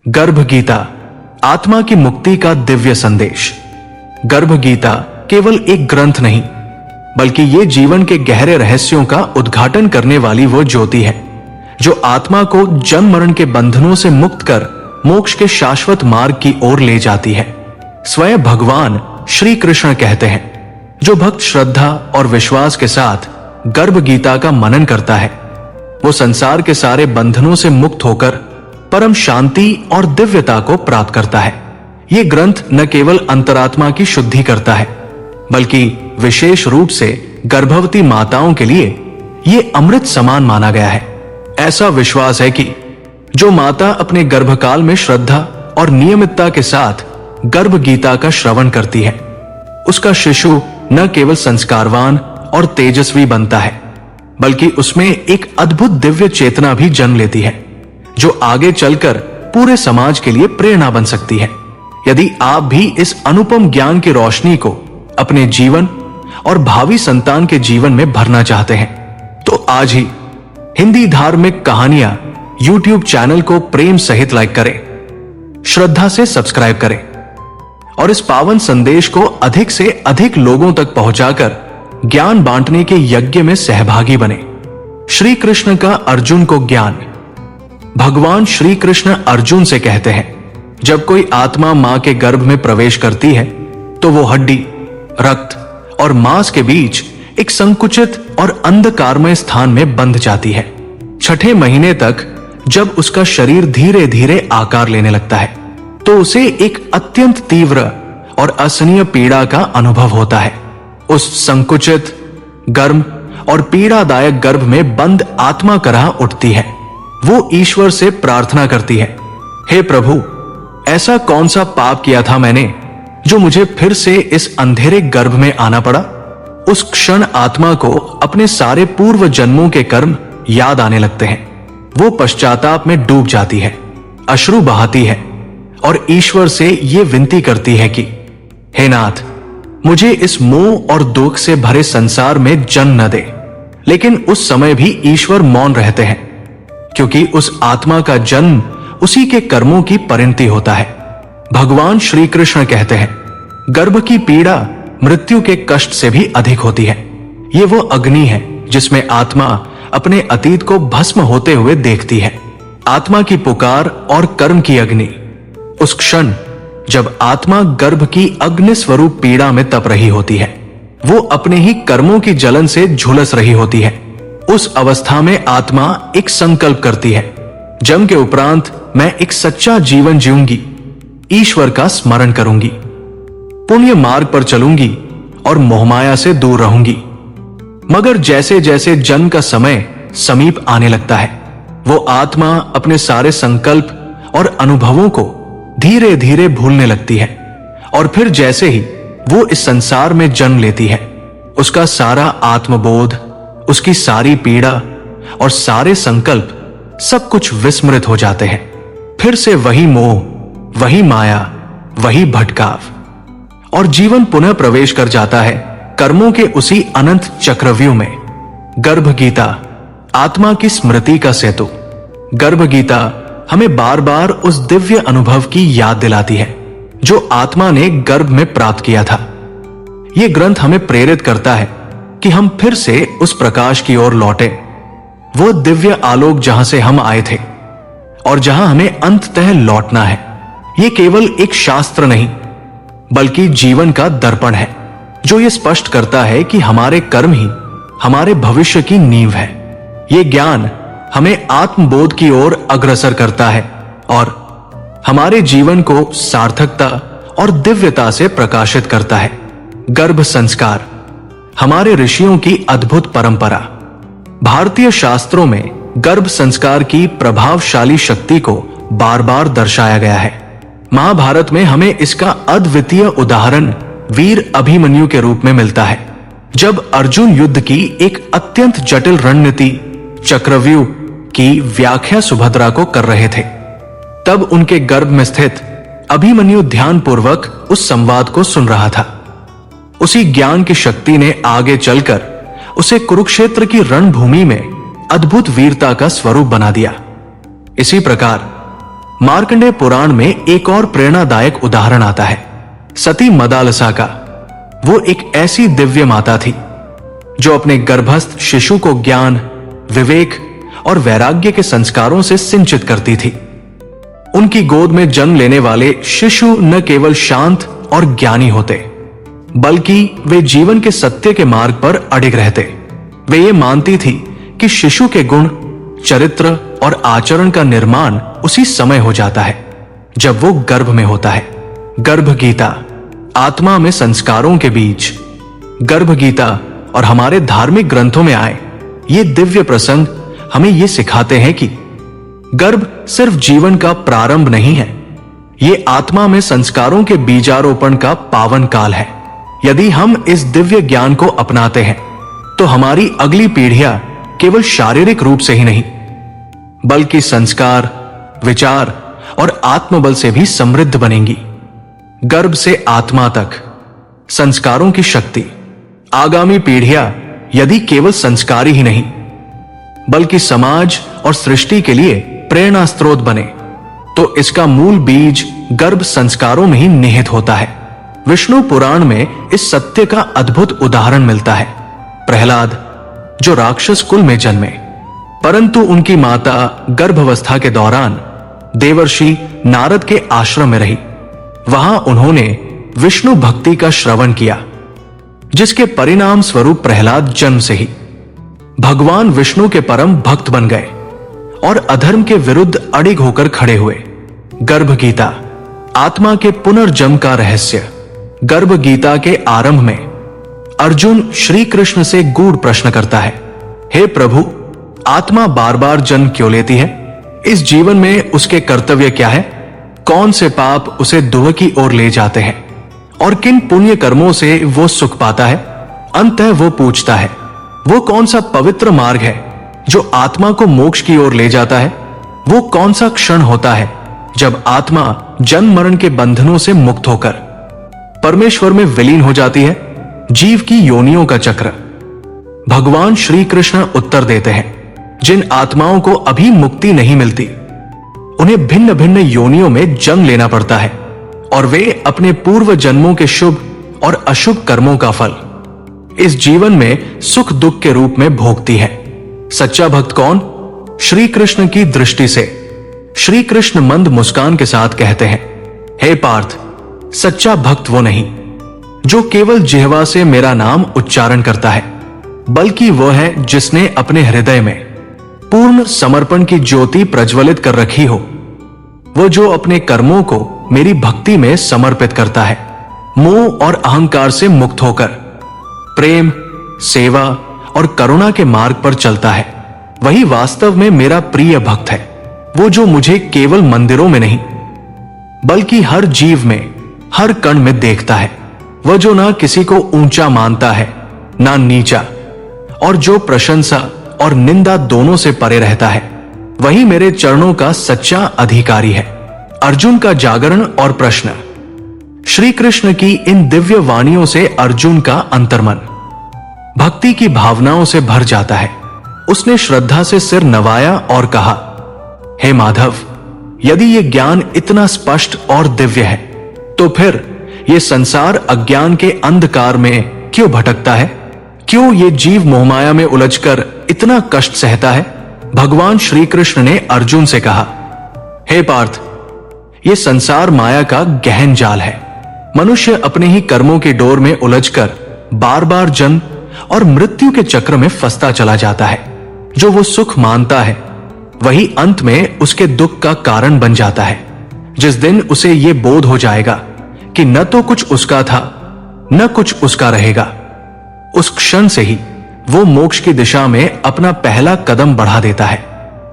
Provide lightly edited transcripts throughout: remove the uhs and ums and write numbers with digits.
गर्भ गीता, आत्मा की मुक्ति का दिव्य संदेश। गर्भ गीता केवल एक ग्रंथ नहीं, बल्कि ये जीवन के गहरे रहस्यों का उद्घाटन करने वाली वो ज्योति है जो आत्मा को जन्म मरण के बंधनों से मुक्त कर मोक्ष के शाश्वत मार्ग की ओर ले जाती है। स्वयं भगवान श्री कृष्ण कहते हैं, जो भक्त श्रद्धा और विश्वास के साथ गर्भ गीता का मनन करता है, वो संसार के सारे बंधनों से मुक्त होकर परम शांति और दिव्यता को प्राप्त करता है। ये ग्रंथ न केवल अंतरात्मा की शुद्धि करता है, बल्कि विशेष रूप से गर्भवती माताओं के लिए ये अमृत समान माना गया है। ऐसा विश्वास है कि जो माता अपने गर्भकाल में श्रद्धा और नियमितता के साथ गर्भ गीता का श्रवण करती है, उसका शिशु न केवल संस्कारवान और तेजस्वी बनता है, बल्कि उसमें एक अद्भुत दिव्य चेतना भी जन्म लेती है, जो आगे चलकर पूरे समाज के लिए प्रेरणा बन सकती है। यदि आप भी इस अनुपम ज्ञान की रोशनी को अपने जीवन और भावी संतान के जीवन में भरना चाहते हैं, तो आज ही हिंदी धार्मिक कहानियां YouTube चैनल को प्रेम सहित लाइक करें, श्रद्धा से सब्सक्राइब करें और इस पावन संदेश को अधिक से अधिक लोगों तक पहुंचाकर ज्ञान बांटने के यज्ञ में सहभागी बने। श्री कृष्ण का अर्जुन को ज्ञान। भगवान श्री कृष्ण अर्जुन से कहते हैं, जब कोई आत्मा मां के गर्भ में प्रवेश करती है तो वो हड्डी, रक्त और मांस के बीच एक संकुचित और अंधकारमय स्थान में बंध जाती है। छठे महीने तक जब उसका शरीर धीरे धीरे आकार लेने लगता है, तो उसे एक अत्यंत तीव्र और असहनीय पीड़ा का अनुभव होता है। उस संकुचित, गर्म और पीड़ादायक गर्भ में बंद आत्मा करह उठती है। वो ईश्वर से प्रार्थना करती है, हे प्रभु, ऐसा कौन सा पाप किया था मैंने जो मुझे फिर से इस अंधेरे गर्भ में आना पड़ा। उस क्षण आत्मा को अपने सारे पूर्व जन्मों के कर्म याद आने लगते हैं। वो पश्चाताप में डूब जाती है, अश्रु बहाती है और ईश्वर से ये विनती करती है कि हे नाथ, मुझे इस मोह और दुख से भरे संसार में जन्म न दे। लेकिन उस समय भी ईश्वर मौन रहते हैं, क्योंकि उस आत्मा का जन्म उसी के कर्मों की परिणति होता है। भगवान श्री कृष्ण कहते हैं, गर्भ की पीड़ा मृत्यु के कष्ट से भी अधिक होती है। ये वो अग्नि है जिसमें आत्मा अपने अतीत को भस्म होते हुए देखती है। आत्मा की पुकार और कर्म की अग्नि। उस क्षण जब आत्मा गर्भ की अग्नि स्वरूप पीड़ा में तप रही होती है, वो अपने ही कर्मों की जलन से झुलस रही होती है। उस अवस्था में आत्मा एक संकल्प करती है, जन्म के उपरांत मैं एक सच्चा जीवन जीऊंगी, ईश्वर का स्मरण करूंगी, पुण्य मार्ग पर चलूंगी और मोहमाया से दूर रहूंगी। मगर जैसे जैसे जन्म का समय समीप आने लगता है, वो आत्मा अपने सारे संकल्प और अनुभवों को धीरे धीरे भूलने लगती है और फिर जैसे ही वो इस संसार में जन्म लेती है, उसका सारा आत्मबोध, उसकी सारी पीड़ा और सारे संकल्प सब कुछ विस्मृत हो जाते हैं। फिर से वही मोह, वही माया, वही भटकाव और जीवन पुनः प्रवेश कर जाता है कर्मों के उसी अनंत चक्रव्यूह में। गर्भ गीता, आत्मा की स्मृति का सेतु। गर्भ गीता हमें बार बार उस दिव्य अनुभव की याद दिलाती है जो आत्मा ने गर्भ में प्राप्त किया था। यह ग्रंथ हमें प्रेरित करता है कि हम फिर से उस प्रकाश की ओर लौटे, वो दिव्य आलोक जहां से हम आए थे और जहां हमें अंततः लौटना है। ये केवल एक शास्त्र नहीं, बल्कि जीवन का दर्पण है, जो ये स्पष्ट करता है कि हमारे कर्म ही हमारे भविष्य की नींव है। ये ज्ञान हमें आत्मबोध की ओर अग्रसर करता है और हमारे जीवन को सार्थकता और दिव्यता से प्रकाशित करता है। गर्भ संस्कार, हमारे ऋषियों की अद्भुत परंपरा। भारतीय शास्त्रों में गर्भ संस्कार की प्रभावशाली शक्ति को बार बार दर्शाया गया है। महाभारत में हमें इसका अद्वितीय उदाहरण वीर अभिमन्यु के रूप में मिलता है। जब अर्जुन युद्ध की एक अत्यंत जटिल रणनीति चक्रव्यूह की व्याख्या सुभद्रा को कर रहे थे, तब उनके गर्भ में स्थित अभिमन्यु ध्यानपूर्वक उस संवाद को सुन रहा था। उसी ज्ञान की शक्ति ने आगे चलकर उसे कुरुक्षेत्र की रणभूमि में अद्भुत वीरता का स्वरूप बना दिया। इसी प्रकार मार्कंडेय पुराण में एक और प्रेरणादायक उदाहरण आता है, सती मदालसा का। वो एक ऐसी दिव्य माता थी जो अपने गर्भस्थ शिशु को ज्ञान, विवेक और वैराग्य के संस्कारों से सिंचित करती थी। उनकी गोद में जन्म लेने वाले शिशु न केवल शांत और ज्ञानी होते, बल्कि वे जीवन के सत्य के मार्ग पर अडिग रहते। वे ये मानती थी कि शिशु के गुण, चरित्र और आचरण का निर्माण उसी समय हो जाता है जब वो गर्भ में होता है। गर्भ गीता, आत्मा में संस्कारों के बीच। गर्भ गीता और हमारे धार्मिक ग्रंथों में आए ये दिव्य प्रसंग हमें ये सिखाते हैं कि गर्भ सिर्फ जीवन का प्रारंभ नहीं है, ये आत्मा में संस्कारों के बीजारोपण का पावन काल है। यदि हम इस दिव्य ज्ञान को अपनाते हैं तो हमारी अगली पीढ़ियां केवल शारीरिक रूप से ही नहीं, बल्कि संस्कार, विचार और आत्मबल से भी समृद्ध बनेंगी। गर्भ से आत्मा तक संस्कारों की शक्ति। आगामी पीढ़ियां यदि केवल संस्कारी ही नहीं, बल्कि समाज और सृष्टि के लिए प्रेरणा स्रोत बने, तो इसका मूल बीज गर्भ संस्कारों में ही निहित होता है। विष्णु पुराण में इस सत्य का अद्भुत उदाहरण मिलता है। प्रहलाद, जो राक्षस कुल में जन्मे, परंतु उनकी माता गर्भावस्था के दौरान देवर्षि नारद के आश्रम में रही। वहां उन्होंने विष्णु भक्ति का श्रवण किया, जिसके परिणाम स्वरूप प्रहलाद जन्म से ही भगवान विष्णु के परम भक्त बन गए और अधर्म के विरुद्ध अडिग होकर खड़े हुए। गर्भ गीता, आत्मा के पुनर्जन्म का रहस्य। गर्भ गीता के आरंभ में अर्जुन श्री कृष्ण से गूढ़ प्रश्न करता है, हे प्रभु, आत्मा बार बार जन्म क्यों लेती है? इस जीवन में उसके कर्तव्य क्या है? कौन से पाप उसे दुह की ओर ले जाते हैं और किन पुण्य कर्मों से वो सुख पाता है? अंततः वो पूछता है, वो कौन सा पवित्र मार्ग है जो आत्मा को मोक्ष की ओर ले जाता है? वो कौन सा क्षण होता है जब आत्मा जन्म मरण के बंधनों से मुक्त होकर परमेश्वर में विलीन हो जाती है? जीव की योनियों का चक्र। भगवान श्री कृष्ण उत्तर देते हैं, जिन आत्माओं को अभी मुक्ति नहीं मिलती, उन्हें भिन्न भिन्न योनियों में जन्म लेना पड़ता है और वे अपने पूर्व जन्मों के शुभ और अशुभ कर्मों का फल इस जीवन में सुख दुख के रूप में भोगती है। सच्चा भक्त कौन? श्री कृष्ण की दृष्टि से श्री कृष्ण मंद मुस्कान के साथ कहते हैं, हे पार्थ, सच्चा भक्त वो नहीं जो केवल जिह्वा से मेरा नाम उच्चारण करता है, बल्कि वह है जिसने अपने हृदय में पूर्ण समर्पण की ज्योति प्रज्वलित कर रखी हो। वो जो अपने कर्मों को मेरी भक्ति में समर्पित करता है, मोह और अहंकार से मुक्त होकर प्रेम, सेवा और करुणा के मार्ग पर चलता है, वही वास्तव में मेरा प्रिय भक्त है। वो जो मुझे केवल मंदिरों में नहीं, बल्कि हर जीव में, हर कण में देखता है। वह जो ना किसी को ऊंचा मानता है ना नीचा, और जो प्रशंसा और निंदा दोनों से परे रहता है, वही मेरे चरणों का सच्चा अधिकारी है। अर्जुन का जागरण और प्रश्न। श्री कृष्ण की इन दिव्य वाणियों से अर्जुन का अंतर्मन भक्ति की भावनाओं से भर जाता है। उसने श्रद्धा से सिर नवाया और कहा, हे माधव, यदि ये ज्ञान इतना स्पष्ट और दिव्य है, तो फिर ये संसार अज्ञान के अंधकार में क्यों भटकता है? क्यों ये जीव मोहमाया में उलझकर इतना कष्ट सहता है? भगवान श्री कृष्ण ने अर्जुन से कहा, हे पार्थ, ये संसार माया का गहन जाल है। मनुष्य अपने ही कर्मों के डोर में उलझकर बार बार जन्म और मृत्यु के चक्र में फंसता चला जाता है। जो वो सुख मानता है, वही अंत में उसके दुख का कारण बन जाता है। जिस दिन उसे ये बोध हो जाएगा कि न तो कुछ उसका था, न कुछ उसका रहेगा, उस क्षण से ही वो मोक्ष की दिशा में अपना पहला कदम बढ़ा देता है।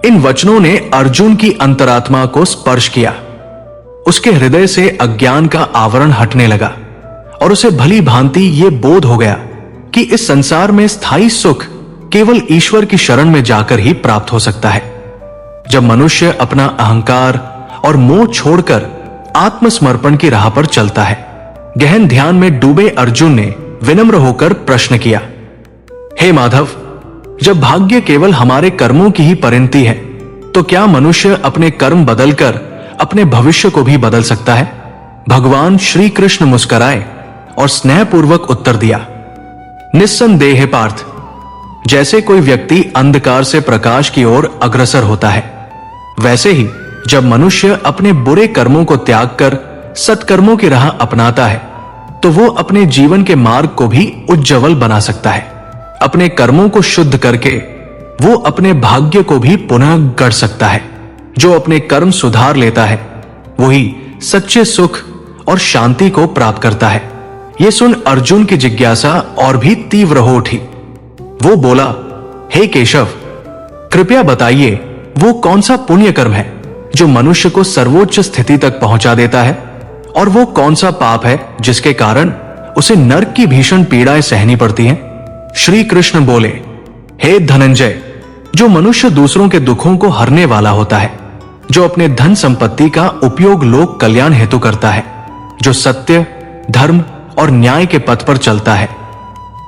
इन वचनों ने अर्जुन की अंतरात्मा को स्पर्श किया। उसके हृदय से अज्ञान का आवरण हटने लगा और उसे भली भांति ये बोध हो गया कि इस संसार में स्थायी सुख केवल ईश्वर की शरण में जाकर ही प्राप्त हो सकता है। जब मनुष्य अपना अहंकार और मोह छोड़कर आत्मसमर्पण की राह पर चलता है। गहन ध्यान में डूबे अर्जुन ने विनम्र होकर प्रश्न किया, हे माधव, जब भाग्य केवल हमारे कर्मों की ही परिणति है, तो क्या मनुष्य अपने कर्म बदलकर अपने भविष्य को भी बदल सकता है? भगवान श्री कृष्ण मुस्कुराए और स्नेहपूर्वक उत्तर दिया, निस्संदेह है पार्थ, जैसे कोई व्यक्ति अंधकार से प्रकाश की ओर अग्रसर होता है, वैसे ही जब मनुष्य अपने बुरे कर्मों को त्याग कर सत्कर्मों की राह अपनाता है तो वो अपने जीवन के मार्ग को भी उज्जवल बना सकता है। अपने कर्मों को शुद्ध करके वो अपने भाग्य को भी पुनः गढ़ सकता है। जो अपने कर्म सुधार लेता है वही सच्चे सुख और शांति को प्राप्त करता है। ये सुन अर्जुन की जिज्ञासा और भी तीव्र हो उठी। वो बोला, हे केशव, कृपया बताइए वो कौन सा पुण्य कर्म है जो मनुष्य को सर्वोच्च स्थिति तक पहुंचा देता है, और वो कौन सा पाप है जिसके कारण उसे नरक की भीषण पीड़ाएं सहनी पड़ती हैं? श्री कृष्ण बोले, हे धनंजय, जो मनुष्य दूसरों के दुखों को हरने वाला होता है, जो अपने धन संपत्ति का उपयोग लोक कल्याण हेतु करता है, जो सत्य, धर्म और न्याय के पथ पर चलता है,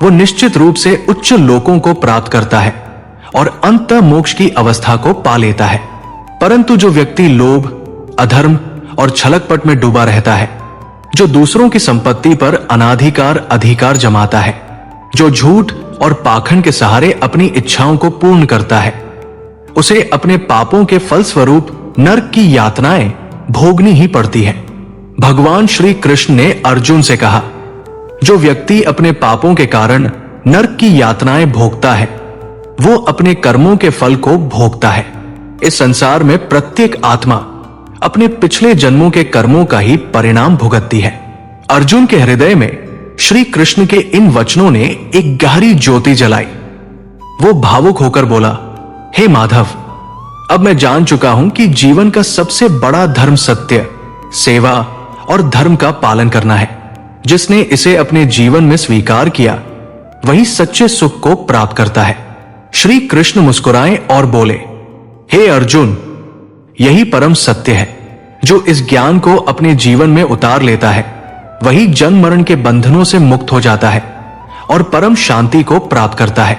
वो निश्चित रूप से उच्च लोकों को प्राप्त करता है और अंत मोक्ष की अवस्था को पा लेता है। परंतु जो व्यक्ति लोभ, अधर्म और छलकपट में डूबा रहता है, जो दूसरों की संपत्ति पर अनाधिकार अधिकार जमाता है, जो झूठ और पाखंड के सहारे अपनी इच्छाओं को पूर्ण करता है, उसे अपने पापों के फलस्वरूप नरक की यातनाएं भोगनी ही पड़ती है। भगवान श्री कृष्ण ने अर्जुन से कहा, जो व्यक्ति अपने पापों के कारण नरक की यातनाएं भोगता है वो अपने कर्मों के फल को भोगता है। इस संसार में प्रत्येक आत्मा अपने पिछले जन्मों के कर्मों का ही परिणाम भुगतती है। अर्जुन के हृदय में श्री कृष्ण के इन वचनों ने एक गहरी ज्योति जलाई। वो भावुक होकर बोला, हे माधव, अब मैं जान चुका हूं कि जीवन का सबसे बड़ा धर्म सत्य, सेवा और धर्म का पालन करना है। जिसने इसे अपने जीवन में स्वीकार किया वही सच्चे सुख को प्राप्त करता है। श्री कृष्ण मुस्कुराए और बोले, हे अर्जुन, यही परम सत्य है। जो इस ज्ञान को अपने जीवन में उतार लेता है वही जन्म मरण के बंधनों से मुक्त हो जाता है और परम शांति को प्राप्त करता है।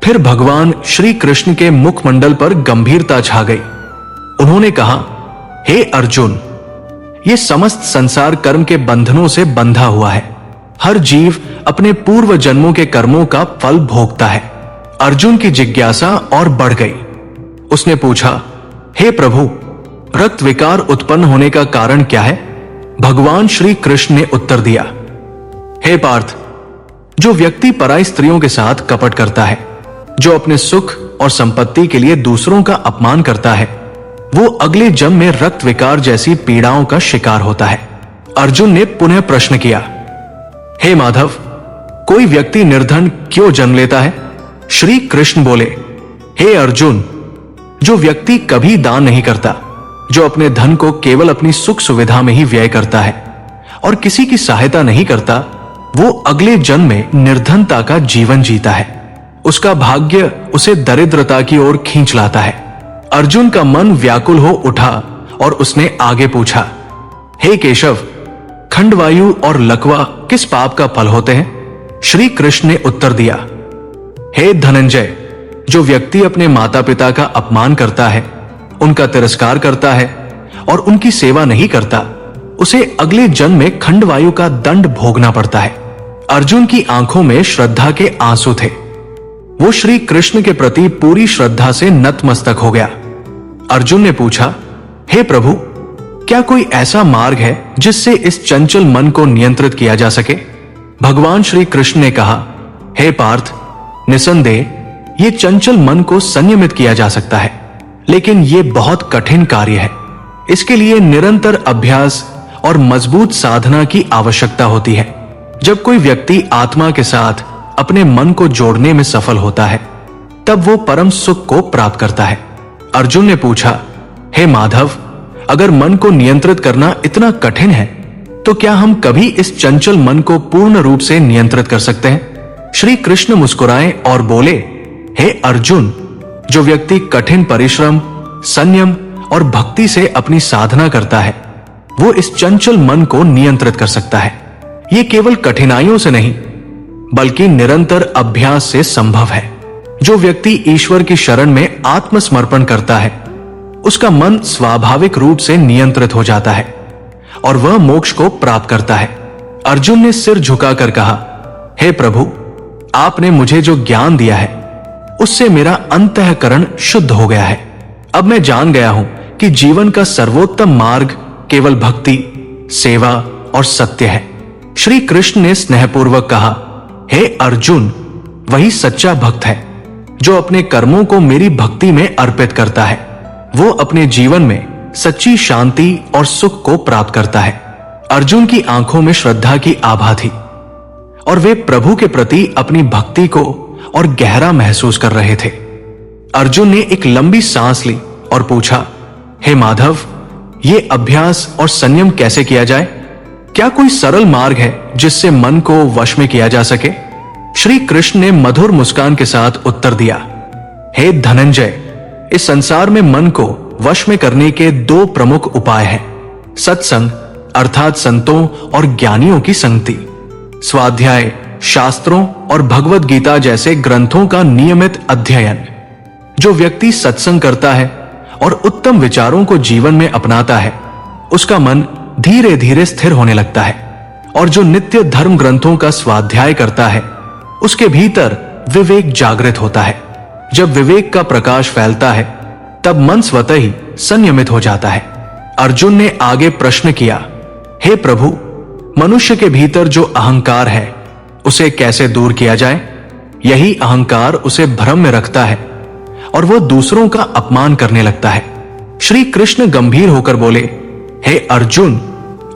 फिर भगवान श्री कृष्ण के मुखमंडल पर गंभीरता छा गई। उन्होंने कहा, हे अर्जुन, ये समस्त संसार कर्म के बंधनों से बंधा हुआ है। हर जीव अपने पूर्व जन्मों के कर्मों का फल भोगता है। अर्जुन की जिज्ञासा और बढ़ गई। उसने पूछा, हे प्रभु, रक्त विकार उत्पन्न होने का कारण क्या है? भगवान श्री कृष्ण ने उत्तर दिया, हे पार्थ, जो व्यक्ति पराई स्त्रियों के साथ कपट करता है, जो अपने सुख और संपत्ति के लिए दूसरों का अपमान करता है, वो अगले जन्म में रक्त विकार जैसी पीड़ाओं का शिकार होता है। अर्जुन ने पुनः प्रश्न किया, हे माधव, कोई व्यक्ति निर्धन क्यों जन्म लेता है? श्री कृष्ण बोले, हे अर्जुन, जो व्यक्ति कभी दान नहीं करता, जो अपने धन को केवल अपनी सुख सुविधा में ही व्यय करता है और किसी की सहायता नहीं करता, वो अगले जन्म में निर्धनता का जीवन जीता है। उसका भाग्य उसे दरिद्रता की ओर खींच लाता है। अर्जुन का मन व्याकुल हो उठा और उसने आगे पूछा, हे केशव, खंडवायु और लकवा किस पाप का फल होते हैं? श्री कृष्ण ने उत्तर दिया, हे धनंजय, जो व्यक्ति अपने माता पिता का अपमान करता है, उनका तिरस्कार करता है और उनकी सेवा नहीं करता, उसे अगले जन्म में खंडवायु का दंड भोगना पड़ता है। अर्जुन की आंखों में श्रद्धा के आंसू थे। वो श्री कृष्ण के प्रति पूरी श्रद्धा से नतमस्तक हो गया। अर्जुन ने पूछा, हे प्रभु, क्या कोई ऐसा मार्ग है जिससे इस चंचल मन को नियंत्रित किया जा सके? भगवान श्री कृष्ण ने कहा, हे पार्थ, निसंदेह ये चंचल मन को संयमित किया जा सकता है, लेकिन ये बहुत कठिन कार्य है। इसके लिए निरंतर अभ्यास और मजबूत साधना की आवश्यकता होती है। जब कोई व्यक्ति आत्मा के साथ अपने मन को जोड़ने में सफल होता है, तब वो परम सुख को प्राप्त करता है। अर्जुन ने पूछा, हे माधव, अगर मन को नियंत्रित करना इतना कठिन है, तो क्या हम कभी इस चंचल मन को पूर्ण रूप से नियंत्रित कर सकते हैं? श्री कृष्ण मुस्कुराए और बोले, हे अर्जुन, जो व्यक्ति कठिन परिश्रम, संयम और भक्ति से अपनी साधना करता है, वो इस चंचल मन को नियंत्रित कर सकता है। ये केवल कठिनाइयों से नहीं, बल्कि निरंतर अभ्यास से संभव है। जो व्यक्ति ईश्वर की शरण में आत्मसमर्पण करता है, उसका मन स्वाभाविक रूप से नियंत्रित हो जाता है और वह मोक्ष को प्राप्त करता है। अर्जुन ने सिर झुकाकर कहा, हे प्रभु, आपने मुझे जो ज्ञान दिया है उससे मेरा अंतःकरण शुद्ध हो गया है। अब मैं जान गया हूं कि जीवन का सर्वोत्तम मार्ग केवल भक्ति, सेवा और सत्य है। श्री कृष्ण ने स्नेहपूर्वक कहा, हे अर्जुन, वही सच्चा भक्त है जो अपने कर्मों को मेरी भक्ति में अर्पित करता है। वो अपने जीवन में सच्ची शांति और सुख को प्राप्त करता है। अर्जुन की आंखों में श्रद्धा की आभा थी और वे प्रभु के प्रति अपनी भक्ति को और गहरा महसूस कर रहे थे। अर्जुन ने एक लंबी सांस ली और पूछा, हे माधव, ये अभ्यास और संयम कैसे किया जाए? क्या कोई सरल मार्ग है जिससे मन को वश में किया जा सके? श्री कृष्ण ने मधुर मुस्कान के साथ उत्तर दिया, हे धनंजय, इस संसार में मन को वश में करने के दो प्रमुख उपाय हैं, सत्संग अर्थात संतों और ज्ञानियों की संगति, स्वाध्याय, शास्त्रों और भगवत गीता जैसे ग्रंथों का नियमित अध्ययन। जो व्यक्ति सत्संग करता है और उत्तम विचारों को जीवन में अपनाता है, उसका मन धीरे धीरे स्थिर होने लगता है। और जो नित्य धर्म ग्रंथों का स्वाध्याय करता है, उसके भीतर विवेक जागृत होता है। जब विवेक का प्रकाश फैलता है, तब मन स्वतः ही संयमित हो जाता है। अर्जुन ने आगे प्रश्न किया, हे प्रभु, मनुष्य के भीतर जो अहंकार है उसे कैसे दूर किया जाए? यही अहंकार उसे भ्रम में रखता है और वो दूसरों का अपमान करने लगता है। श्री कृष्ण गंभीर होकर बोले, हे अर्जुन,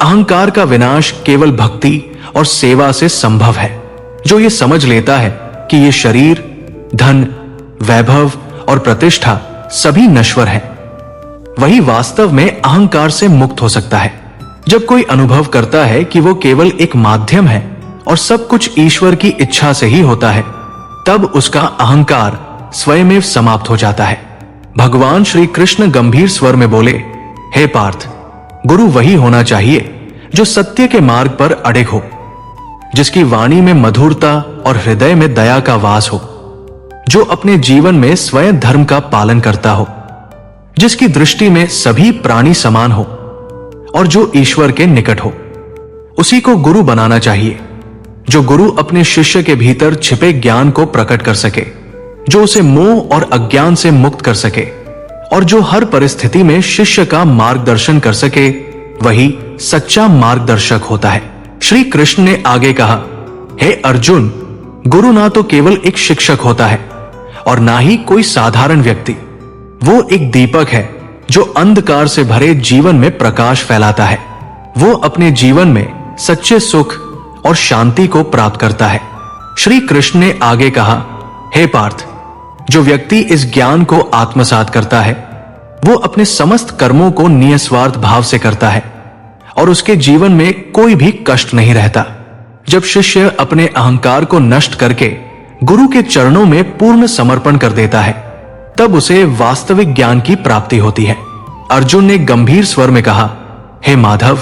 अहंकार का विनाश केवल भक्ति और सेवा से संभव है। जो ये समझ लेता है कि ये शरीर, धन, वैभव और प्रतिष्ठा सभी नश्वर हैं, वही वास्तव में अहंकार से मुक्त हो सकता है। जब कोई अनुभव करता है कि वो केवल एक माध्यम है और सब कुछ ईश्वर की इच्छा से ही होता है, तब उसका अहंकार स्वयं समाप्त हो जाता है। भगवान श्री कृष्ण गंभीर स्वर में बोले, हे पार्थ, गुरु वही होना चाहिए जो सत्य के मार्ग पर अडिग हो, जिसकी वाणी में मधुरता और हृदय में दया का वास हो, जो अपने जीवन में स्वयं धर्म का पालन करता हो, जिसकी दृष्टि में सभी प्राणी समान हो और जो ईश्वर के निकट हो। उसी को गुरु बनाना चाहिए। जो गुरु अपने शिष्य के भीतर छिपे ज्ञान को प्रकट कर सके, जो उसे मोह और अज्ञान से मुक्त कर सके और जो हर परिस्थिति में शिष्य का मार्गदर्शन कर सके, वही सच्चा मार्गदर्शक होता है। श्री कृष्ण ने आगे कहा, हे अर्जुन, गुरु ना तो केवल एक शिक्षक होता है और ना ही कोई साधारण व्यक्ति। वो एक दीपक है जो अंधकार से भरे जीवन में प्रकाश फैलाता है। वो अपने जीवन में सच्चे सुख और शांति को प्राप्त करता है। श्री कृष्ण ने आगे कहा, हे पार्थ, जो व्यक्ति इस ज्ञान को आत्मसात करता है, वो अपने समस्त कर्मों को निस्वार्थ भाव से करता है और उसके जीवन में कोई भी कष्ट नहीं रहता। जब शिष्य अपने अहंकार को नष्ट करके गुरु के चरणों में पूर्ण समर्पण कर देता है, तब उसे वास्तविक ज्ञान की प्राप्ति होती है। अर्जुन ने गंभीर स्वर में कहा, हे माधव,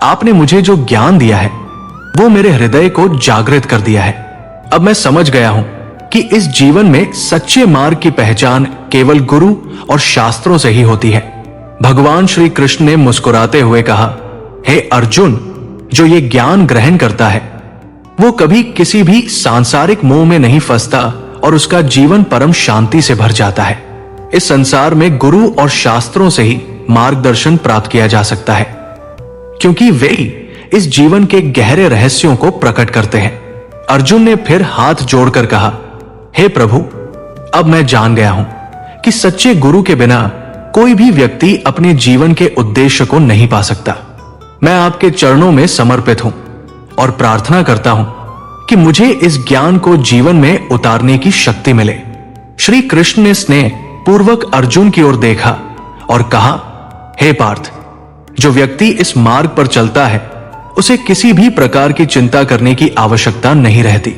आपने मुझे जो ज्ञान दिया है वो मेरे हृदय को जागृत कर दिया है। अब मैं समझ गया हूं कि इस जीवन में सच्चे मार्ग की पहचान केवल गुरु और शास्त्रों से ही होती है। भगवान श्री कृष्ण ने मुस्कुराते हुए कहा, हे अर्जुन, जो ये ज्ञान ग्रहण करता है वो कभी किसी भी सांसारिक मोह में नहीं फंसता और उसका जीवन परम शांति से भर जाता है। इस संसार में गुरु और शास्त्रों से ही मार्गदर्शन प्राप्त किया जा सकता है, क्योंकि वे ही इस जीवन के गहरे रहस्यों को प्रकट करते हैं। अर्जुन ने फिर हाथ जोड़कर कहा, हे प्रभु, अब मैं जान गया हूं कि सच्चे गुरु के बिना कोई भी व्यक्ति अपने जीवन के उद्देश्य को नहीं पा सकता। मैं आपके चरणों में समर्पित हूं और प्रार्थना करता हूं कि मुझे इस ज्ञान को जीवन में उतारने की शक्ति मिले। श्री कृष्ण ने स्नेह पूर्वक अर्जुन की ओर देखा और कहा, हे पार्थ, जो व्यक्ति इस मार्ग पर चलता है उसे किसी भी प्रकार की चिंता करने की आवश्यकता नहीं रहती।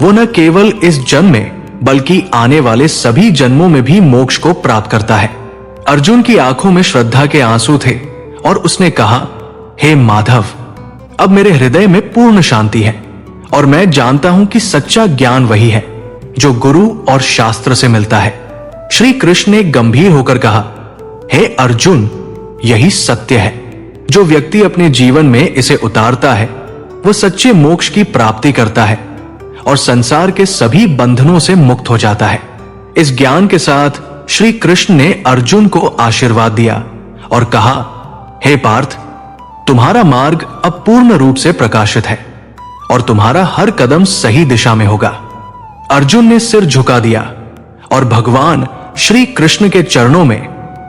वो न केवल इस जन्म में बल्कि आने वाले सभी जन्मों में भी मोक्ष को प्राप्त करता है। अर्जुन की आंखों में श्रद्धा के आंसू थे और उसने कहा, हे माधव, अब मेरे हृदय में पूर्ण शांति है और मैं जानता हूं कि सच्चा ज्ञान वही है जो गुरु और शास्त्र से मिलता है। श्री कृष्ण ने गंभीर होकर कहा, हे अर्जुन, यही सत्य है। जो व्यक्ति अपने जीवन में इसे उतारता है वो सच्चे मोक्ष की प्राप्ति करता है और संसार के सभी बंधनों से मुक्त हो जाता है। इस ज्ञान के साथ श्री कृष्ण ने अर्जुन को आशीर्वाद दिया और कहा, हे पार्थ, तुम्हारा मार्ग अब पूर्ण रूप से प्रकाशित है और तुम्हारा हर कदम सही दिशा में होगा। अर्जुन ने सिर झुका दिया और भगवान श्री कृष्ण के चरणों में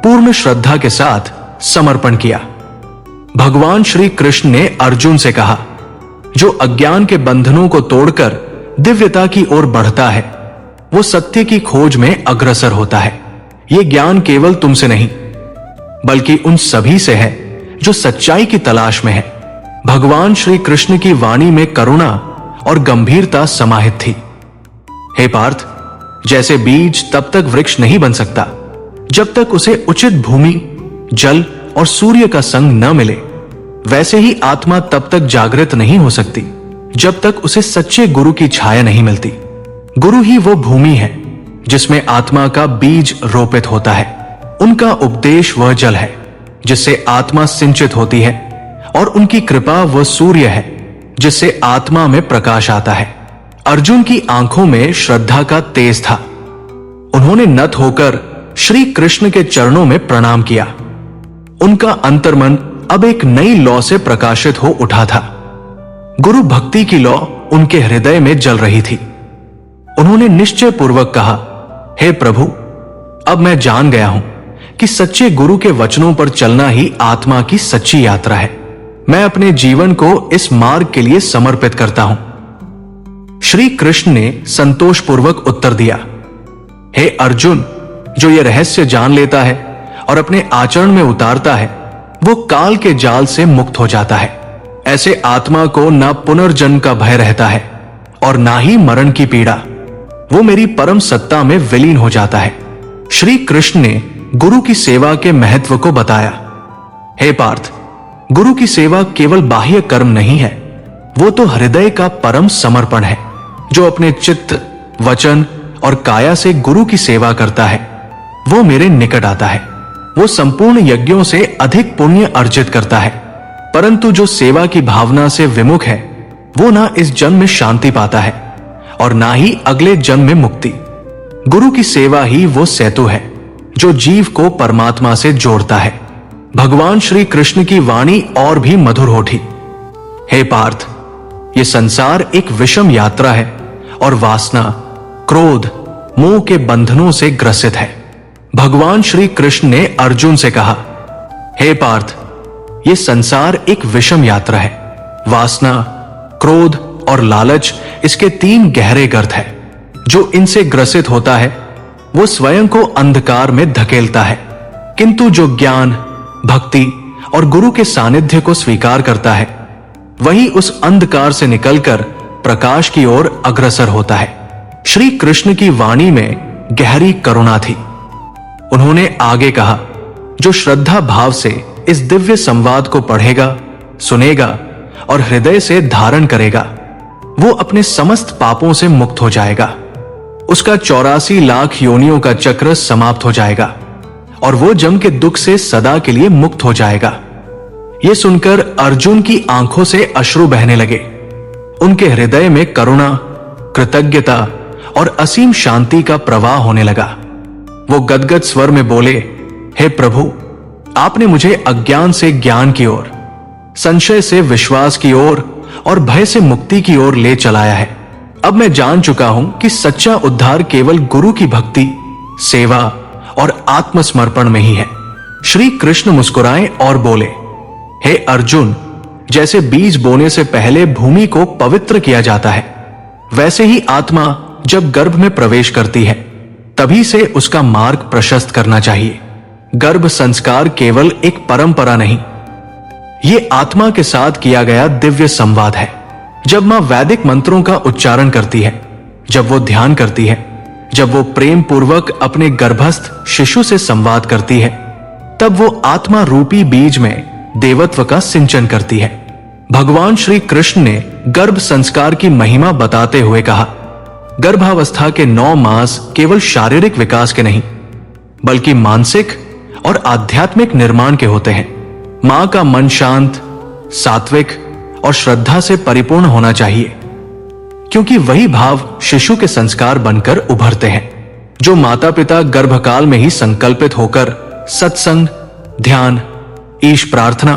पूर्ण श्रद्धा के साथ समर्पण किया। भगवान श्री कृष्ण ने अर्जुन से कहा, जो अज्ञान के बंधनों को तोड़कर दिव्यता की ओर बढ़ता है वो सत्य की खोज में अग्रसर होता है। यह ज्ञान केवल तुमसे नहीं बल्कि उन सभी से है जो सच्चाई की तलाश में है। भगवान श्री कृष्ण की वाणी में करुणा और गंभीरता समाहित थी। हे पार्थ, जैसे बीज तब तक वृक्ष नहीं बन सकता जब तक उसे उचित भूमि, जल और सूर्य का संग न मिले, वैसे ही आत्मा तब तक जागृत नहीं हो सकती जब तक उसे सच्चे गुरु की छाया नहीं मिलती। गुरु ही वो भूमि है जिसमें आत्मा का बीज रोपित होता है। उनका उपदेश वह जल है जिससे आत्मा सिंचित होती है और उनकी कृपा वह सूर्य है जिससे आत्मा में प्रकाश आता है। अर्जुन की आंखों में श्रद्धा का तेज था। उन्होंने नत होकर श्री कृष्ण के चरणों में प्रणाम किया। उनका अंतर्मन अब एक नई लौ से प्रकाशित हो उठा था। गुरु भक्ति की लौ उनके हृदय में जल रही थी। उन्होंने निश्चय पूर्वक कहा, हे प्रभु, अब मैं जान गया हूं कि सच्चे गुरु के वचनों पर चलना ही आत्मा की सच्ची यात्रा है। मैं अपने जीवन को इस मार्ग के लिए समर्पित करता हूं। श्री कृष्ण ने संतोषपूर्वक उत्तर दिया, हे अर्जुन, जो यह रहस्य जान लेता है और अपने आचरण में उतारता है वो काल के जाल से मुक्त हो जाता है। ऐसे आत्मा को ना पुनर्जन्म का भय रहता है और ना ही मरण की पीड़ा। वो मेरी परम सत्ता में विलीन हो जाता है। श्री कृष्ण ने गुरु की सेवा के महत्व को बताया। हे पार्थ, गुरु की सेवा केवल बाह्य कर्म नहीं है, वो तो हृदय का परम समर्पण है। जो अपने चित्त, वचन और काया से गुरु की सेवा करता है वो मेरे निकट आता है। वो संपूर्ण यज्ञों से अधिक पुण्य अर्जित करता है, परंतु जो सेवा की भावना से विमुख है वो ना इस जन्म में शांति पाता है और ना ही अगले जन्म में मुक्ति। गुरु की सेवा ही वो सेतु है जो जीव को परमात्मा से जोड़ता है। भगवान श्री कृष्ण की वाणी और भी मधुर हो उठी। हे पार्थ, ये संसार एक विषम यात्रा है और वासना, क्रोध, मोह के बंधनों से ग्रसित है। भगवान श्री कृष्ण ने अर्जुन से कहा, हे पार्थ, ये संसार एक विषम यात्रा है। वासना, क्रोध और लालच इसके 3 गहरे गर्त है। जो इनसे ग्रसित होता है वो स्वयं को अंधकार में धकेलता है, किंतु जो ज्ञान, भक्ति और गुरु के सानिध्य को स्वीकार करता है वही उस अंधकार से निकलकर प्रकाश की ओर अग्रसर होता है। श्री कृष्ण की वाणी में गहरी करुणा थी। उन्होंने आगे कहा, जो श्रद्धा भाव से इस दिव्य संवाद को पढ़ेगा, सुनेगा और हृदय से धारण करेगा वो अपने समस्त पापों से मुक्त हो जाएगा। उसका 84 लाख योनियों का चक्र समाप्त हो जाएगा और वो जम के दुख से सदा के लिए मुक्त हो जाएगा। ये सुनकर अर्जुन की आंखों से अश्रु बहने लगे। उनके हृदय में करुणा, कृतज्ञता और असीम शांति का प्रवाह होने लगा। वो गदगद स्वर में बोले, हे प्रभु, आपने मुझे अज्ञान से ज्ञान की ओर, संशय से विश्वास की ओर और भय से मुक्ति की ओर ले चलाया है। अब मैं जान चुका हूं कि सच्चा उद्धार केवल गुरु की भक्ति, सेवा और आत्मसमर्पण में ही है। श्री कृष्ण मुस्कुराए और बोले, हे अर्जुन, जैसे बीज बोने से पहले भूमि को पवित्र किया जाता है, वैसे ही आत्मा जब गर्भ में प्रवेश करती है तभी से उसका मार्ग प्रशस्त करना चाहिए। गर्भ संस्कार केवल एक परंपरा नहीं, ये आत्मा के साथ किया गया दिव्य संवाद है। जब मां वैदिक मंत्रों का उच्चारण करती है, जब वो ध्यान करती है, जब वो प्रेम पूर्वक अपने गर्भस्थ शिशु से संवाद करती है, तब वो आत्मा रूपी बीज में देवत्व का सिंचन करती है। भगवान श्री कृष्ण ने गर्भ संस्कार की महिमा बताते हुए कहा, गर्भावस्था के 9 मास केवल शारीरिक विकास के नहीं बल्कि मानसिक और आध्यात्मिक निर्माण के होते हैं। मां का मन शांत, सात्विक और श्रद्धा से परिपूर्ण होना चाहिए, क्योंकि वही भाव शिशु के संस्कार बनकर उभरते हैं। जो माता पिता गर्भकाल में ही संकल्पित होकर सत्संग, ध्यान, ईश प्रार्थना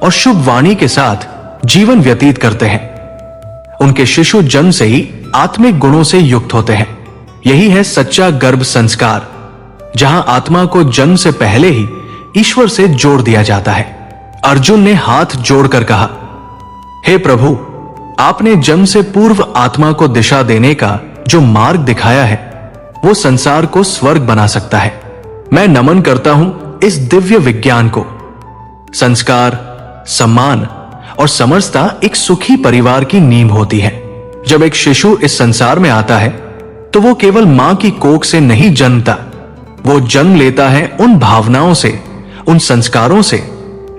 और शुभ वाणी के साथ जीवन व्यतीत करते हैं, उनके शिशु जन्म से ही आत्मिक गुणों से युक्त होते हैं। यही है सच्चा गर्भ संस्कार, जहां आत्मा को जन्म से पहले ही ईश्वर से जोड़ दिया जाता है। अर्जुन ने हाथ जोड़कर कहा, हे प्रभु, आपने जन्म से पूर्व आत्मा को दिशा देने का जो मार्ग दिखाया है, वो संसार को स्वर्ग बना सकता है। मैं नमन करता हूं इस दिव्य विज्ञान को। संस्कार, सम्मान और समरसता एक सुखी परिवार की नींव होती है। जब एक शिशु इस संसार में आता है तो वो केवल मां की कोख से नहीं जन्मता, वो जन्म लेता है उन भावनाओं से, उन संस्कारों से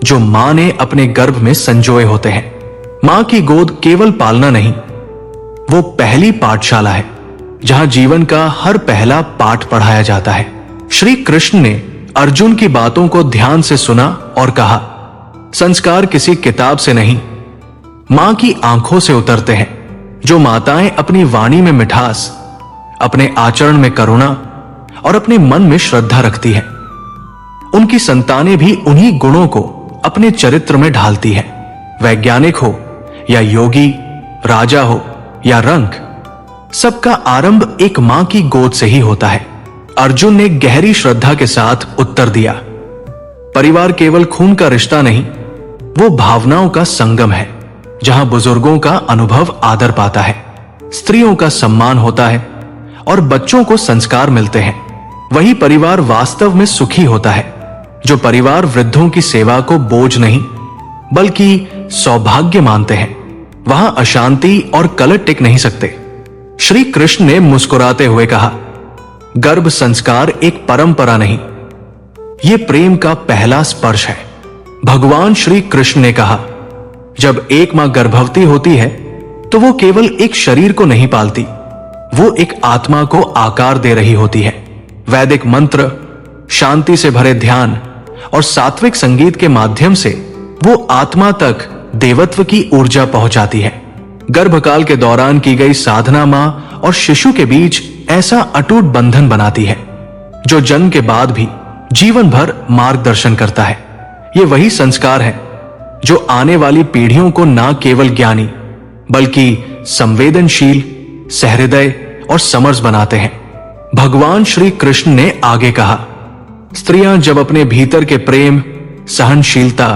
जो मां ने अपने गर्भ में संजोए होते हैं। मां की गोद केवल पालना नहीं, वो पहली पाठशाला है जहां जीवन का हर पहला पाठ पढ़ाया जाता है। श्री कृष्ण ने अर्जुन की बातों को ध्यान से सुना और कहा, संस्कार किसी किताब से नहीं, मां की आंखों से उतरते हैं। जो माताएं अपनी वाणी में मिठास, अपने आचरण में करुणा और अपने मन में श्रद्धा रखती हैं, उनकी संतानें भी उन्हीं गुणों को अपने चरित्र में ढालती हैं। वैज्ञानिक हो या योगी, राजा हो या रंक, सबका आरंभ एक मां की गोद से ही होता है। अर्जुन ने गहरी श्रद्धा के साथ उत्तर दिया, परिवार केवल खून का रिश्ता नहीं, वो भावनाओं का संगम है, जहां बुजुर्गों का अनुभव आदर पाता है, स्त्रियों का सम्मान होता है और बच्चों को संस्कार मिलते हैं। वही परिवार वास्तव में सुखी होता है। जो परिवार वृद्धों की सेवा को बोझ नहीं बल्कि सौभाग्य मानते हैं, वहां अशांति और कलह टिक नहीं सकते। श्री कृष्ण ने मुस्कुराते हुए कहा, गर्भ संस्कार एक परंपरा नहीं, ये प्रेम का पहला स्पर्श है। भगवान श्री कृष्ण ने कहा, जब एक मां गर्भवती होती है तो वो केवल एक शरीर को नहीं पालती, वो एक आत्मा को आकार दे रही होती है। वैदिक मंत्र, शांति से भरे ध्यान और सात्विक संगीत के माध्यम से वो आत्मा तक देवत्व की ऊर्जा पहुंचाती है। गर्भकाल के दौरान की गई साधना मां और शिशु के बीच ऐसा अटूट बंधन बनाती है, जो जन्म के बाद भी जीवन भर मार्गदर्शन करता है। ये वही संस्कार है जो आने वाली पीढ़ियों को न केवल ज्ञानी बल्कि संवेदनशील, सहृदय और समर्थ बनाते हैं। भगवान श्री कृष्ण ने आगे कहा, स्त्रियां जब अपने भीतर के प्रेम, सहनशीलता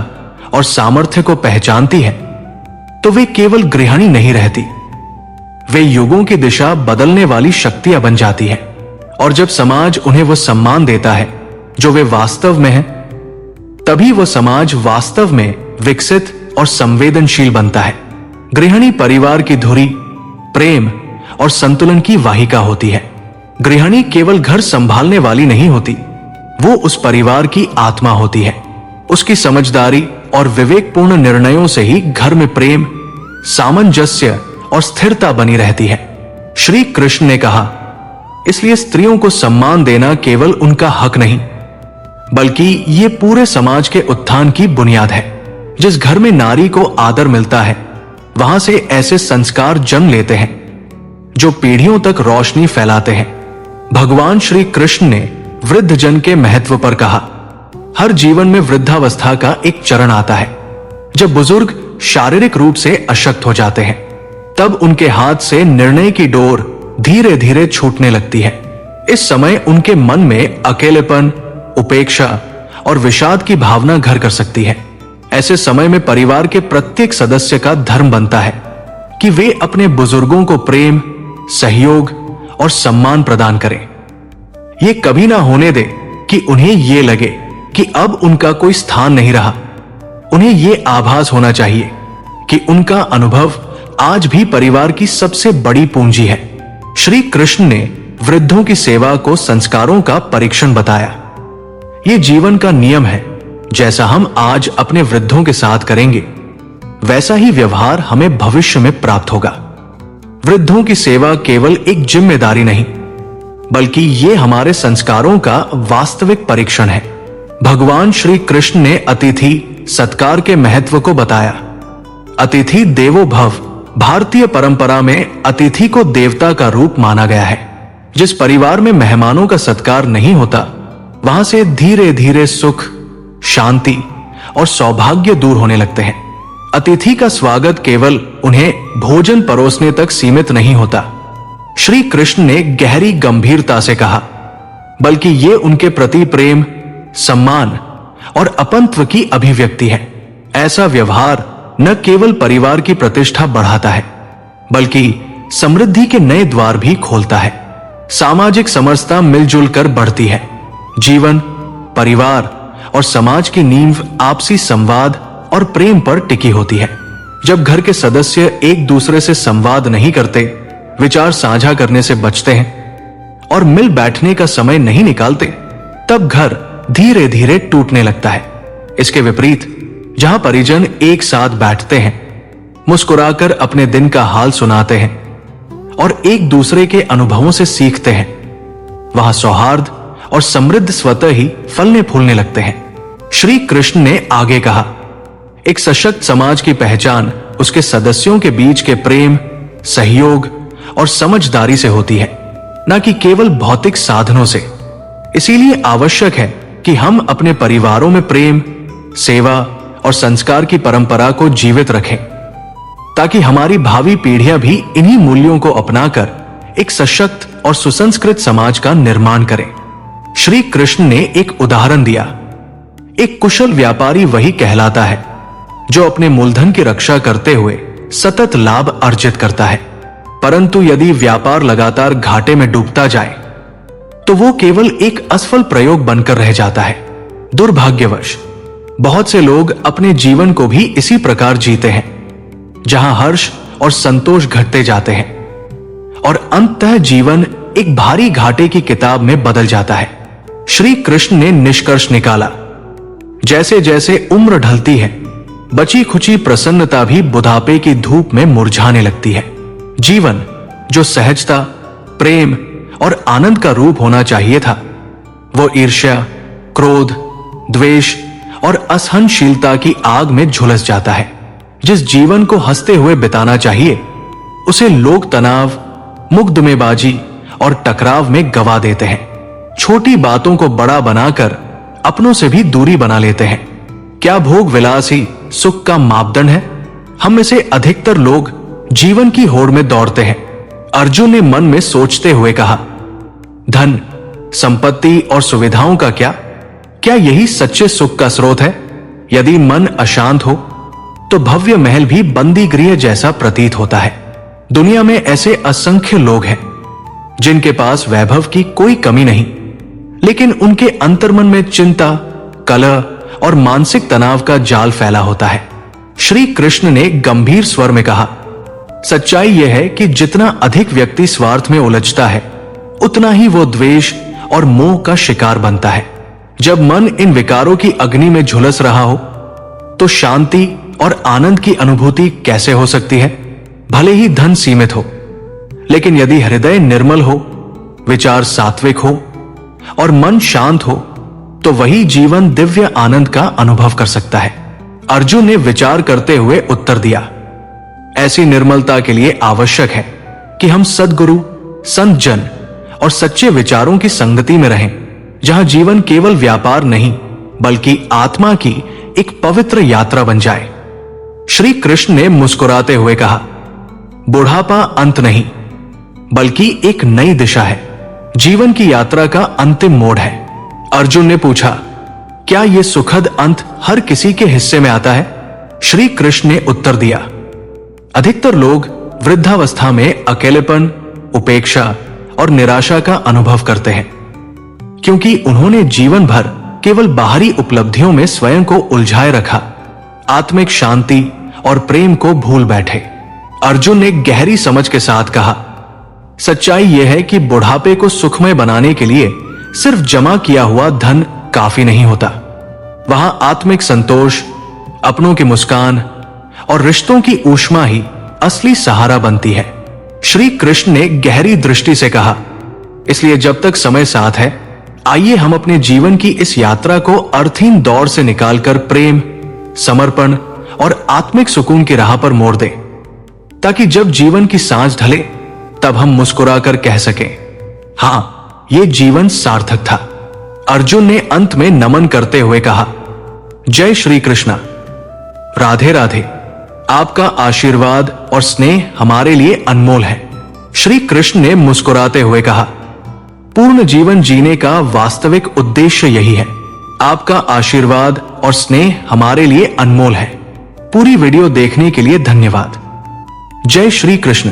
और सामर्थ्य को पहचानती हैं, तो वे केवल गृहिणी नहीं रहती, वे युगों की दिशा बदलने वाली शक्तियां बन जाती हैं। और जब समाज उन्हें वो सम्मान देता है जो वे वास्तव में हैं, तभी वो समाज वास्तव में विकसित और संवेदनशील बनता है। गृहिणी परिवार की धुरी, प्रेम और संतुलन की वाहिका होती है। गृहिणी केवल घर संभालने वाली नहीं होती, वो उस परिवार की आत्मा होती है। उसकी समझदारी और विवेकपूर्ण निर्णयों से ही घर में प्रेम, सामंजस्य और स्थिरता बनी रहती है। श्री कृष्ण ने कहा, इसलिए स्त्रियों को सम्मान देना केवल उनका हक नहीं, बल्कि ये पूरे समाज के उत्थान की बुनियाद है। जिस घर में नारी को आदर मिलता है, वहां से ऐसे संस्कार जन्म लेते हैं जो पीढ़ियों तक रोशनी फैलाते हैं। भगवान श्री कृष्ण ने वृद्ध जन के महत्व पर कहा, हर जीवन में वृद्धावस्था का एक चरण आता है, जब बुजुर्ग शारीरिक रूप से अशक्त हो जाते हैं। तब उनके हाथ से निर्णय की डोर धीरे धीरे छूटने लगती है। इस समय उनके मन में अकेलेपन, उपेक्षा और विषाद की भावना घर कर सकती है। ऐसे समय में परिवार के प्रत्येक सदस्य का धर्म बनता है कि वे अपने बुजुर्गों को प्रेम, सहयोग और सम्मान प्रदान करें। ये कभी ना होने दे कि उन्हें ये लगे कि अब उनका कोई स्थान नहीं रहा। उन्हें ये आभास होना चाहिए कि उनका अनुभव आज भी परिवार की सबसे बड़ी पूंजी है। श्री कृष्ण ने वृद्धों की सेवा को संस्कारों का परीक्षण बताया। ये जीवन का नियम है, जैसा हम आज अपने वृद्धों के साथ करेंगे, वैसा ही व्यवहार हमें भविष्य में प्राप्त होगा। वृद्धों की सेवा केवल एक जिम्मेदारी नहीं, बल्कि ये हमारे संस्कारों का वास्तविक परीक्षण है। भगवान श्री कृष्ण ने अतिथि सत्कार के महत्व को बताया। अतिथि देवो भव। भारतीय परंपरा में अतिथि को देवता का रूप माना गया है। जिस परिवार में मेहमानों का सत्कार नहीं होता, वहां से धीरे धीरे सुख, शांति और सौभाग्य दूर होने लगते हैं। अतिथि का स्वागत केवल उन्हें भोजन परोसने तक सीमित नहीं होता। श्री कृष्ण ने गहरी गंभीरता से कहा, बल्कि ये उनके प्रति प्रेम, सम्मान और अपनत्व की अभिव्यक्ति है। ऐसा व्यवहार न केवल परिवार की प्रतिष्ठा बढ़ाता है, बल्कि समृद्धि के नए द्वार भी खोलता है। सामाजिक समरसता मिलजुल कर बढ़ती है। जीवन, परिवार और समाज की नींव आपसी संवाद और प्रेम पर टिकी होती है। जब घर के सदस्य एक दूसरे से संवाद नहीं करते, विचार साझा करने से बचते हैं और मिल बैठने का समय नहीं निकालते, तब घर धीरे धीरे टूटने लगता है। इसके विपरीत, जहां परिजन एक साथ बैठते हैं, मुस्कुराकर अपने दिन का हाल सुनाते हैं और एक दूसरे के अनुभवों से सीखते हैं, वहां सौहार्द और समृद्ध स्वतः ही फलने फूलने लगते हैं। श्री कृष्ण ने आगे कहा, एक सशक्त समाज की पहचान उसके सदस्यों के बीच के प्रेम, सहयोग और समझदारी से होती है, न कि केवल भौतिक साधनों से। इसीलिए आवश्यक है कि हम अपने परिवारों में प्रेम, सेवा और संस्कार की परंपरा को जीवित रखें, ताकि हमारी भावी पीढ़ियां भी इन्हीं मूल्यों को अपनाकर एक सशक्त और सुसंस्कृत समाज का निर्माण करें। श्री कृष्ण ने एक उदाहरण दिया। एक कुशल व्यापारी वही कहलाता है जो अपने मूलधन की रक्षा करते हुए सतत लाभ अर्जित करता है। परंतु यदि व्यापार लगातार घाटे में डूबता जाए, तो वो केवल एक असफल प्रयोग बनकर रह जाता है। दुर्भाग्यवश बहुत से लोग अपने जीवन को भी इसी प्रकार जीते हैं, जहां हर्ष और संतोष घटते जाते हैं और अंततः जीवन एक भारी घाटे की किताब में बदल जाता है। श्री कृष्ण ने निष्कर्ष निकाला, जैसे जैसे उम्र ढलती है, बची खुची प्रसन्नता भी बुढ़ापे की धूप में मुरझाने लगती है। जीवन जो सहजता, प्रेम और आनंद का रूप होना चाहिए था, वो ईर्ष्या, क्रोध, द्वेष और असहनशीलता की आग में झुलस जाता है। जिस जीवन को हंसते हुए बिताना चाहिए, उसे लोग तनाव, मुकदमेबाजी और टकराव में गवा देते हैं। छोटी बातों को बड़ा बनाकर अपनों से भी दूरी बना लेते हैं। क्या भोग विलास ही सुख का मापदंड है? हम में से अधिकतर लोग जीवन की होड़ में दौड़ते हैं। अर्जुन ने मन में सोचते हुए कहा, धन, संपत्ति और सुविधाओं का क्या यही सच्चे सुख का स्रोत है? यदि मन अशांत हो, तो भव्य महल भी बंदी गृह जैसा प्रतीत होता है। दुनिया में ऐसे असंख्य लोग हैं जिनके पास वैभव की कोई कमी नहीं, लेकिन उनके अंतर्मन में चिंता, कलह और मानसिक तनाव का जाल फैला होता है। श्री कृष्ण ने गंभीर स्वर में कहा, सच्चाई यह है कि जितना अधिक व्यक्ति स्वार्थ में उलझता है, उतना ही वो द्वेष और मोह का शिकार बनता है। जब मन इन विकारों की अग्नि में झुलस रहा हो, तो शांति और आनंद की अनुभूति कैसे हो सकती है? भले ही धन सीमित हो, लेकिन यदि हृदय निर्मल हो, विचार सात्विक हो और मन शांत हो, तो वही जीवन दिव्य आनंद का अनुभव कर सकता है। अर्जुन ने विचार करते हुए उत्तर दिया, ऐसी निर्मलता के लिए आवश्यक है कि हम सद्गुरु, संत जन और सच्चे विचारों की संगति में रहें, जहां जीवन केवल व्यापार नहीं, बल्कि आत्मा की एक पवित्र यात्रा बन जाए। श्री कृष्ण ने मुस्कुराते हुए कहा, बुढ़ापा अंत नहीं, बल्कि एक नई दिशा है, जीवन की यात्रा का अंतिम मोड़ है। अर्जुन ने पूछा, क्या यह सुखद अंत हर किसी के हिस्से में आता है? श्री कृष्ण ने उत्तर दिया, अधिकतर लोग वृद्धावस्था में अकेलेपन, उपेक्षा और निराशा का अनुभव करते हैं, क्योंकि उन्होंने जीवन भर केवल बाहरी उपलब्धियों में स्वयं को उलझाए रखा, आत्मिक शांति और प्रेम को भूल बैठे। अर्जुन ने गहरी समझ के साथ कहा, सच्चाई यह है कि बुढ़ापे को सुखमय बनाने के लिए सिर्फ जमा किया हुआ धन काफी नहीं होता। वहां आत्मिक संतोष, अपनों की मुस्कान और रिश्तों की ऊष्मा ही असली सहारा बनती है। श्री कृष्ण ने गहरी दृष्टि से कहा, इसलिए जब तक समय साथ है, आइए हम अपने जीवन की इस यात्रा को अर्थहीन दौड़ से निकालकर प्रेम, समर्पण और आत्मिक सुकून की राह पर मोड़ दें, ताकि जब जीवन की सांझ ढले तब हम मुस्कुराकर कह सकें, हां, ये जीवन सार्थक था। अर्जुन ने अंत में नमन करते हुए कहा, जय श्री कृष्ण, राधे राधे। आपका आशीर्वाद और स्नेह हमारे लिए अनमोल है। श्री कृष्ण ने मुस्कुराते हुए कहा, पूर्ण जीवन जीने का वास्तविक उद्देश्य यही है। आपका आशीर्वाद और स्नेह हमारे लिए अनमोल है। पूरी वीडियो देखने के लिए धन्यवाद। जय श्री कृष्ण।